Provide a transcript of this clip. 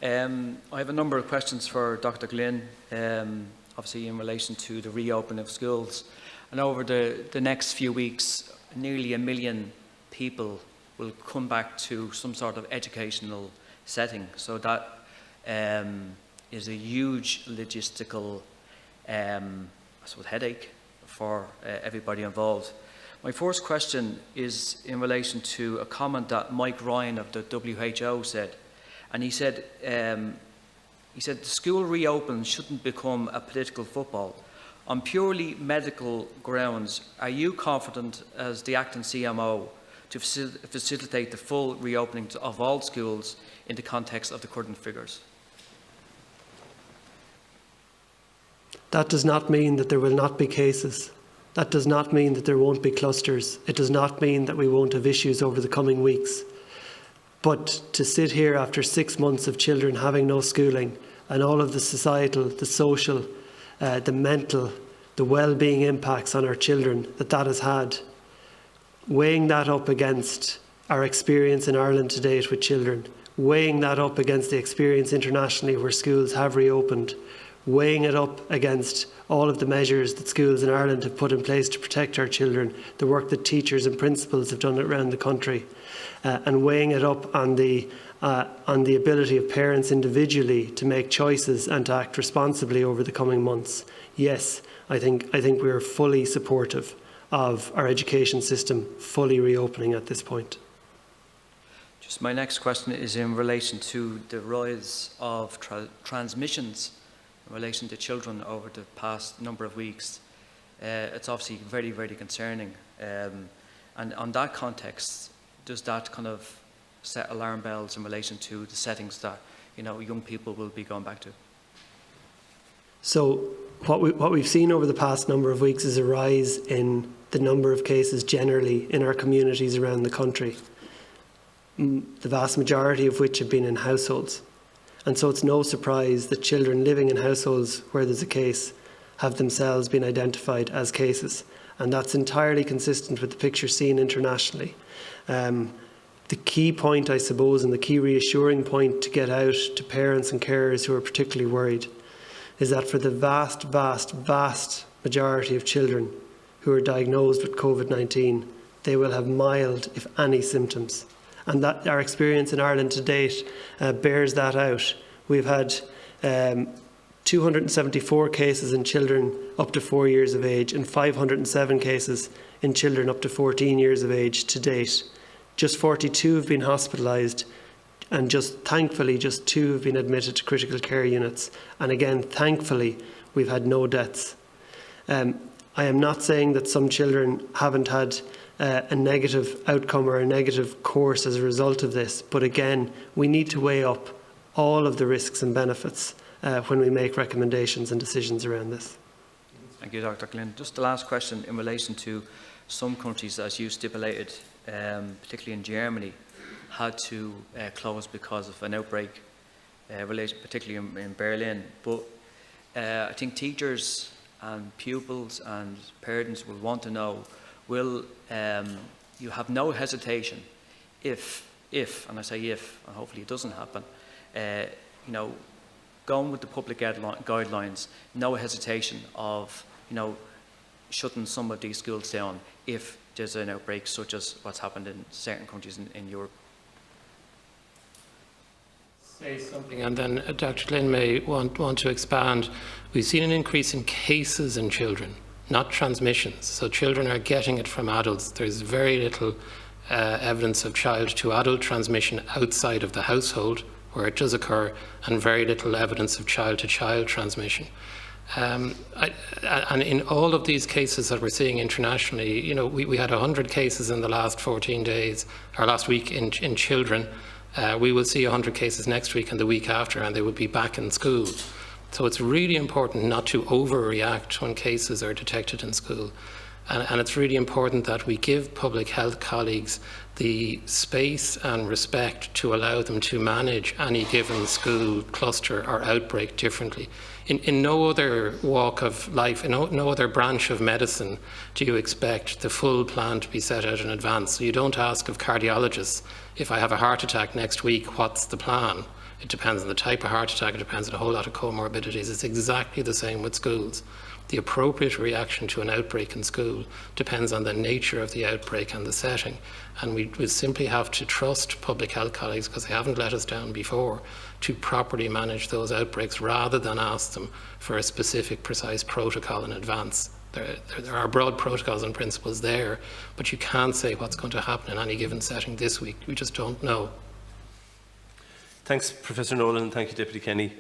I have a number of questions for Dr. Glynn, obviously in relation to the reopening of schools. And over the next few weeks, nearly 1 million people will come back to some sort of educational setting. So that is a huge logistical headache for everybody involved. My first question is in relation to a comment that Mike Ryan of the WHO said. And he said the school reopen shouldn't become a political football. On purely medical grounds, are you confident as the acting CMO to facilitate the full reopening of all schools in the context of the current figures? That does not mean that there will not be cases. That does not mean that there won't be clusters. It does not mean that we won't have issues over the coming weeks. But to sit here after 6 months of children having no schooling and all of the societal, the social, the mental, the well-being impacts on our children that has had, weighing that up against our experience in Ireland to date with children, weighing that up against the experience internationally where schools have reopened, weighing it up against all of the measures that schools in Ireland have put in place to protect our children, the work that teachers and principals have done around the country, and weighing it up on the ability of parents individually to make choices and to act responsibly over the coming months. Yes, I think we are fully supportive of our education system fully reopening at this point. Just my next question is in relation to the rise of transmissions in relation to children over the past number of weeks. It's obviously very, very concerning. And on that context, does that kind of set alarm bells in relation to the settings that young people will be going back to? So what we've seen over the past number of weeks is a rise in the number of cases generally in our communities around the country, the vast majority of which have been in households. And so it's no surprise that children living in households where there's a case have themselves been identified as cases. And that's entirely consistent with the picture seen internationally. The key point, I suppose, and the key reassuring point to get out to parents and carers who are particularly worried is that for the vast, vast, vast majority of children who are diagnosed with COVID-19, they will have mild, if any, symptoms. And that our experience in Ireland to date bears that out. We've had 274 cases in children up to 4 years of age and 507 cases in children up to 14 years of age to date. Just 42 have been hospitalised, and thankfully just 2 have been admitted to critical care units. And again, thankfully, we've had no deaths. I am not saying that some children haven't had a negative outcome or a negative course as a result of this, but again, we need to weigh up all of the risks and benefits when we make recommendations and decisions around this. Thank you, Dr. Glynn. Just the last question in relation to some countries, as you stipulated, particularly in Germany, had to close because of an outbreak, particularly in Berlin. But I think teachers and pupils and parents will want to know, will you have no hesitation if, and I say if, and hopefully it doesn't happen, going with the public guidelines, no hesitation of, shutting some of these schools down if there's an outbreak such as what's happened in certain countries in Europe? Say something, and then Dr. Glynn may want to expand. We've seen an increase in cases in children, not transmissions. So children are getting it from adults. There's very little evidence of child-to-adult transmission outside of the household where it does occur, and very little evidence of child-to-child transmission. And in all of these cases that we're seeing internationally, we had 100 cases in the last 14 days, or last week in children. We will see 100 cases next week and the week after, and they will be back in school. So it's really important not to overreact when cases are detected in school. And it's really important that we give public health colleagues the space and respect to allow them to manage any given school cluster or outbreak differently. In no other walk of life, in no other branch of medicine do you expect the full plan to be set out in advance. So you don't ask of cardiologists, if I have a heart attack next week, what's the plan? It depends on the type of heart attack. It depends on a whole lot of comorbidities. It's exactly the same with schools. The appropriate reaction to an outbreak in school depends on the nature of the outbreak and the setting. And we simply have to trust public health colleagues, because they haven't let us down before, to properly manage those outbreaks rather than ask them for a specific, precise protocol in advance. There are broad protocols and principles there, but you can't say what's going to happen in any given setting this week. We just don't know. Thanks, Professor Nolan. Thank you, Deputy Kenny.